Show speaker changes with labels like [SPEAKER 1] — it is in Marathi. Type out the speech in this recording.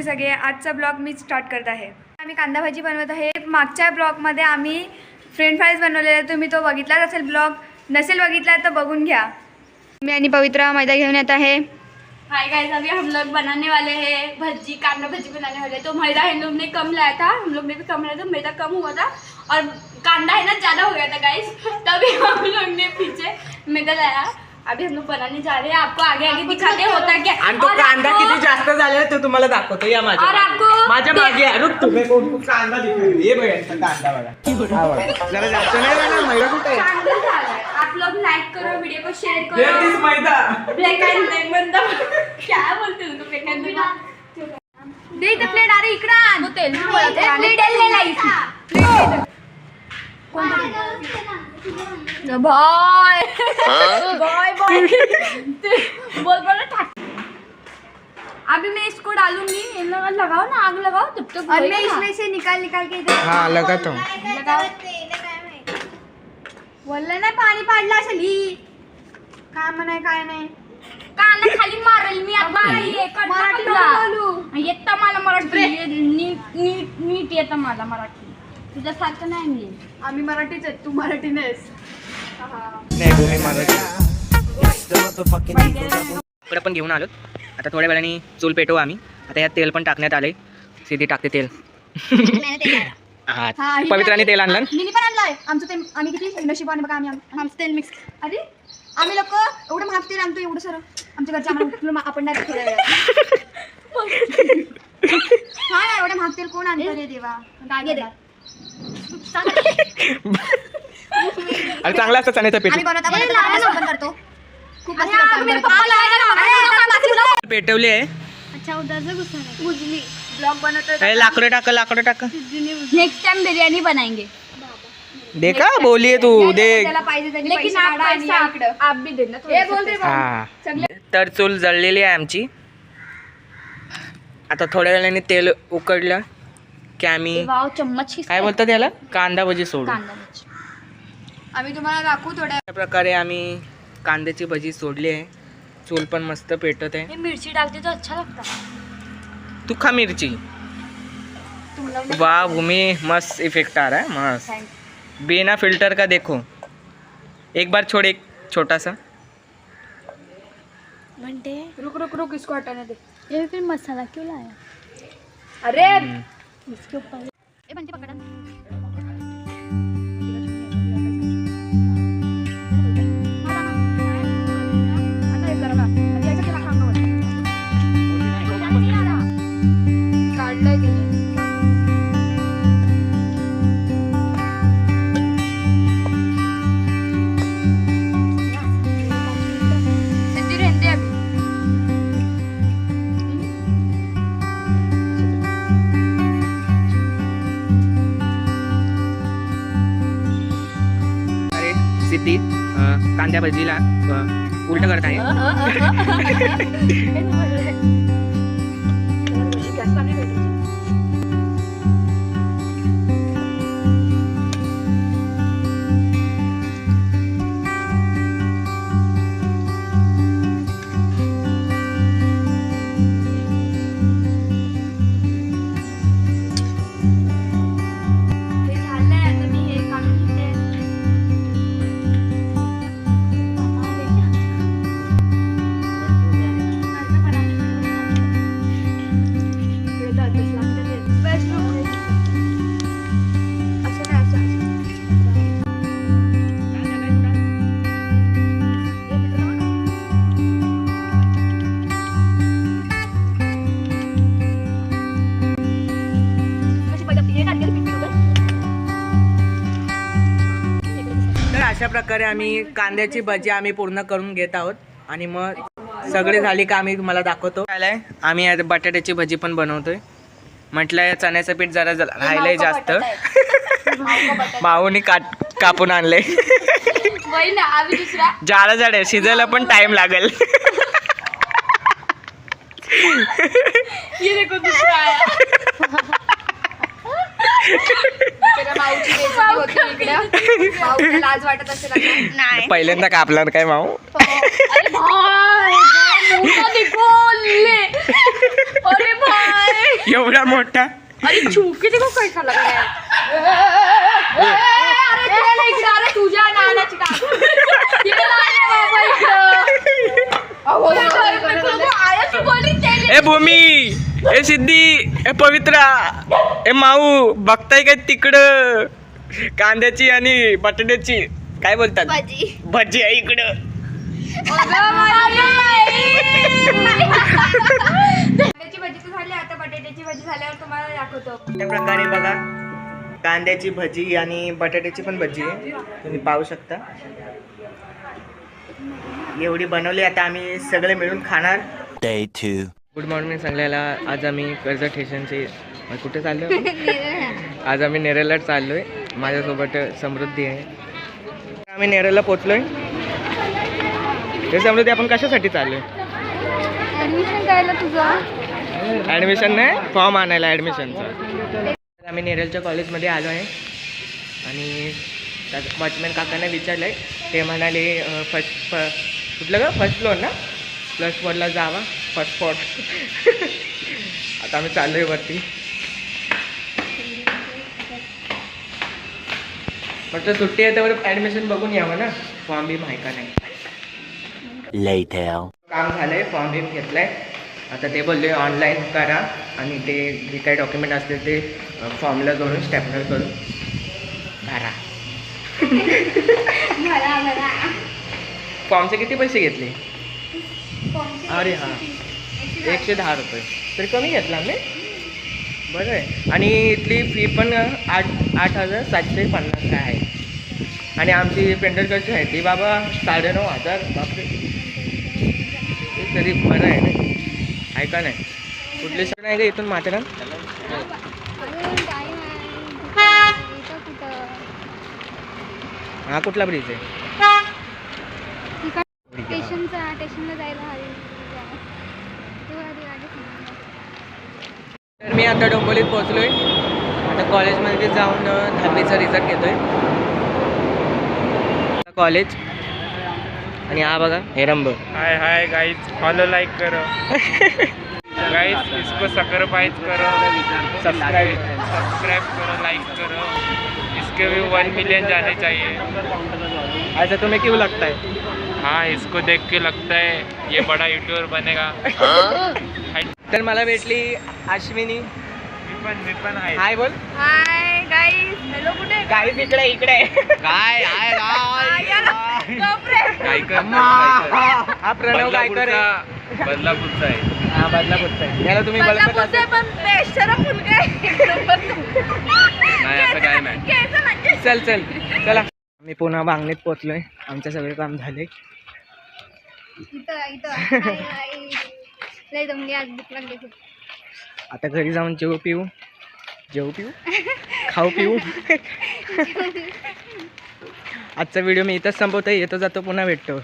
[SPEAKER 1] सगळे. आजचा ब्लॉग मी स्टार्ट करत आहे. आम्ही कांदा भाजी बनवत आहे. मागच्या ब्लॉगमध्ये आम्ही फ्रेंच फ्राईज बनवलेले, तुम्ही तो बघितलाच असेल ब्लॉग. नसेल बघितला तर बघून घ्या. मी आणि पवित्रा मैदा घेऊन येत आहे.
[SPEAKER 2] हाय गाइस, अभी हम लोग बनाने वाले हैं भजी, कांदा भजी बनाने वाले. तो मैदा हम लोग ने कम लाया था, हम लोग ने भी कम लाया था, मैदा कम हुआ था और कांदा है ना ज़्यादा हो गया था गाइस, तभी हम लोग ने पीछे मैदा लाया. अभी हम लोग बनाने जा रहे हैं, आपको आगे आगे दिखाते होता क्या.
[SPEAKER 3] आणि तो कांदा किती जास्त झालेला तो तुम्हाला दाखवतो. या माझ्या
[SPEAKER 2] और आपको
[SPEAKER 3] माझ्या मागे रुक, तुम्ही कोण कांदा दिसतो. हे बघा कांदा बघा. हा बघा, जरा जास्त नाही ना. मैदा कुठे आहे?
[SPEAKER 2] कांदा झाला है. आप लोग लाइक करो, वीडियो को शेयर करो.
[SPEAKER 3] दिस मैदा
[SPEAKER 2] ब्लैक एंड ब्लैक बंदा क्या बोलते हो तुम? ब्लैक एंड दे इथं प्लेट. अरे इकडे आण तेल. प्लेट आणलेला इथे. बॉय बोल बोल. अभी मैं इसको डालूंगी. लगाओ ना, आग लगाओ तब तक.
[SPEAKER 1] और मैं इसमें से निकाल के इधर
[SPEAKER 3] हा लगातो.
[SPEAKER 1] बोललं ना पाणी पाडलं असेल ही. काय म्हणाय काय नाही.
[SPEAKER 2] कांदा खाली मारेल मी आता. येतं मला मराठी. नीट येतं मला मराठी. तुझ्यासारखं नाही मी.
[SPEAKER 1] आम्ही मराठीच आहेत, तू मराठी नाहीस.
[SPEAKER 3] नाही मराठी. इकडे पण घेऊन आलो. आता थोड्या वेळाने चूल पेटवू आम्ही. आता यात तेल पण टाकण्यात आले. सिद्धी टाकते तेल. हा पवित्राने तेल आणलं.
[SPEAKER 1] मी पण आणलंय. आमचं ते आम्ही किती नशिबाने बघा. आमचं तेल मिक्स. अरे आम्ही लोक एवढं महाग तेल आणतो, एवढं सर. आमच्या घरच्या आम्हाला आपण नाही थोड्या वेळात. हा ना, एवढं महाग तेल कोण आणतं रे देवा. काय
[SPEAKER 3] अरे चांगला असतं चण्याचं पीठ.
[SPEAKER 1] आम्ही बनवता करतो खूप.
[SPEAKER 3] पेटवले आहे.
[SPEAKER 2] अच्छा उधर से गुस्सा नहीं.
[SPEAKER 1] उजली ब्लॉग बनवतो.
[SPEAKER 3] लाकडं टाक.
[SPEAKER 2] नेक्स्ट टाइम बिरयानी बनाएंगे.
[SPEAKER 3] दे का बोलिये तू दे.
[SPEAKER 1] त्याला पाहिजे त्याची
[SPEAKER 2] लेकिन
[SPEAKER 1] पैसे
[SPEAKER 2] आप
[SPEAKER 1] काढा आणि या इकडं.
[SPEAKER 2] पैसा आप भी देना.
[SPEAKER 1] हे बोल रे
[SPEAKER 3] हा तर चूल जळलेली आहे आमची. आता थोड्या वेळाने तेल उकडलं की आम्ही
[SPEAKER 2] वाव चम्मच
[SPEAKER 3] काय बोलतात याला, कांदा भजी सोडू.
[SPEAKER 2] कांदा भजी.
[SPEAKER 1] आम्ही तुम्हाला दाखवू थोड्या.
[SPEAKER 3] अशा प्रकारे आम्ही कांद्याची भजी सोडली आहे. चूल पण मस्त पेटत आहे.
[SPEAKER 2] ये मिर्ची डालते तो अच्छा लगता है.
[SPEAKER 3] तू खा मिर्ची.
[SPEAKER 2] तुम लोग
[SPEAKER 3] वाह भूमि, मस्त इफेक्ट आ रहा है. मस्त बिना फिल्टर का देखो. एक बार छोड़, एक छोटा सा.
[SPEAKER 2] घंटे
[SPEAKER 1] रुक इसको हटाने दे.
[SPEAKER 2] ये फिर मसाला क्यों लाया?
[SPEAKER 1] अरे
[SPEAKER 2] इसके ऊपर ये बनते पकड़ा.
[SPEAKER 1] काढलंय की नाही? सिद्धी रहते अभी.
[SPEAKER 3] अरे सिद्धी कांद्या भजीला उलट करत आहे.
[SPEAKER 2] हे झालंय आता मी हे काढून घेते.
[SPEAKER 3] तर अशा प्रकारे आम्ही कांद्याची भजी आम्ही पूर्ण करून घेत आहोत. आणि मग सगळे झाली का आम्ही तुम्हाला दाखवतो. काय आम्ही आता बटाट्याची भजी पण बनवतोय. म्हटलंय चण्याचं पीठ जरा राहिलंय जास्त. माऊनी कापून आणलंय.
[SPEAKER 2] वही ना अभी दूसरा
[SPEAKER 3] जाडं जाड आहे, शिजायला पण टाइम लागेल.
[SPEAKER 2] ये देखो दूसरा आया.
[SPEAKER 1] माऊची रेसिपी होती इकडे. माऊला लाज वाटत असेल आता.
[SPEAKER 2] नाही
[SPEAKER 3] पहिल्यांदा कापला काय माऊ.
[SPEAKER 2] अरे भाई देखो ले. अरे भाई
[SPEAKER 3] एवढा मोठा.
[SPEAKER 2] अरे चुकी देखो कैसा लग रहा है. अरे चल इकडे. अरे तुझ्या नानाची का इकडे आले बाबा इकडे. अहो आया तू बोली
[SPEAKER 3] ए भूमी, ए सिद्धी, ए पवित्रा, ए माऊ, बघताय काय तिकडं कांद्याची आणि बटाट्याची काय बोलतात भजी आहे इकडं.
[SPEAKER 1] कांद्याची भाजी तर झाली, आता बटाट्याची भाजी झाल्यावर तुम्हाला दाखवतो.
[SPEAKER 3] त्या प्रकारे बघा कांद्याची भजी आणि बटाट्याची पण भजी आहे, तुम्ही पाहू शकता. एवढी बनवली, आता आम्ही सगळे मिळून खाणार.
[SPEAKER 4] Day 2.
[SPEAKER 3] गुड मॉर्निंग सगळ्याला. आज आम्ही कर्जत स्टेशनचे कुठे चाललो? आज आम्ही नेरळला चाललोय. माझ्यासोबत समृद्धी आहे. आम्ही नेरळला पोचलोय. ते समृद्धी, आपण कशासाठी चाललोय?
[SPEAKER 1] ऍडमिशन करायला तुझं.
[SPEAKER 3] ॲडमिशन नाही, फॉर्म आणायला ॲडमिशनचा. आम्ही नेरळच्या कॉलेजमध्ये आलो आहे आणि वॉचमॅन काकांना विचारलं आहे. ते म्हणाले कुठलं का फर्स्ट फ्लोअर ना, प्लस फ्लोअरला जावा, फर्स्ट स्पॉट. आता आम्ही चाललो आहे वरती. फक्त सुट्टी आहे त्यावर ॲडमिशन बघून यावं ना, फॉर्म बी माहिती का नाही.
[SPEAKER 4] Later.
[SPEAKER 3] काम झालं आहे, फॉर्म बी घेतला आहे. आता ते बोलले ऑनलाईन करा आणि ते जे काही डॉक्युमेंट असतील ते फॉर्मला जोडून स्टॅम्पनर करून भरा. फॉर्मचे किती पैसे घेतले? अरे हां, 110 रुपये. तरी कमी घेतला मी. बरं आहे. आणि इथली फी पण 8,750 काय आहे. आणि आमची पेंडरकडची आहे ती बाबा 9,500. बापरे, तरी बरं आहे ना. ऐका नाही, कुठली सण आहे का इथून माथेरान? हा कुठला ब्रिज आहे?
[SPEAKER 1] स्टेशनला जायला हवी.
[SPEAKER 3] तर मी आता डोंबिवलीत पोहोचलोय. आता कॉलेजमध्ये जाऊन 10वीचा रिझल्ट घेतोय. कॉलेज. आणि हा बघा हेरंब.
[SPEAKER 5] हाय हाय गाइस, फॉलो लाइक करो गाइस, इसको सब्सक्राइब करो, सब्सक्राइब करो, लाइक करो. इसके भी 1 मिलियन जाने चाहिए.
[SPEAKER 3] ऐसा तुम्हें क्यों लगता है?
[SPEAKER 5] हाँ, इसको देख के लगता है ये बड़ा यूट्यूबर बनेगा.
[SPEAKER 3] तर मला भेटली अश्विनी.
[SPEAKER 5] मी पण आहे.
[SPEAKER 3] हाय बोल.
[SPEAKER 1] Hi guys. हॅलो कुठे?
[SPEAKER 3] गाईज इकडे इकडे.
[SPEAKER 5] काय आहे
[SPEAKER 3] हा प्रणव गायकर आहे.
[SPEAKER 5] बदलापूरचा आहे.
[SPEAKER 3] हा बदलापूरचा आहे. याला तुम्ही बदलापूरचा असेल.
[SPEAKER 1] पण बेशरम मुलगा आहे.
[SPEAKER 5] नाही असं काय नाही.
[SPEAKER 3] चल चल चला. मी पुन्हा बांगणीत पोचलोय. आमचं सगळे काम झाले.
[SPEAKER 1] लय जमली आज, भूक लागली खूप.
[SPEAKER 3] आता घरी जाऊन जेवू पिऊ खाऊ पिऊ. आजचा व्हिडिओ मी इथंच संपवतोय. येतो जातो, पुन्हा भेटतो.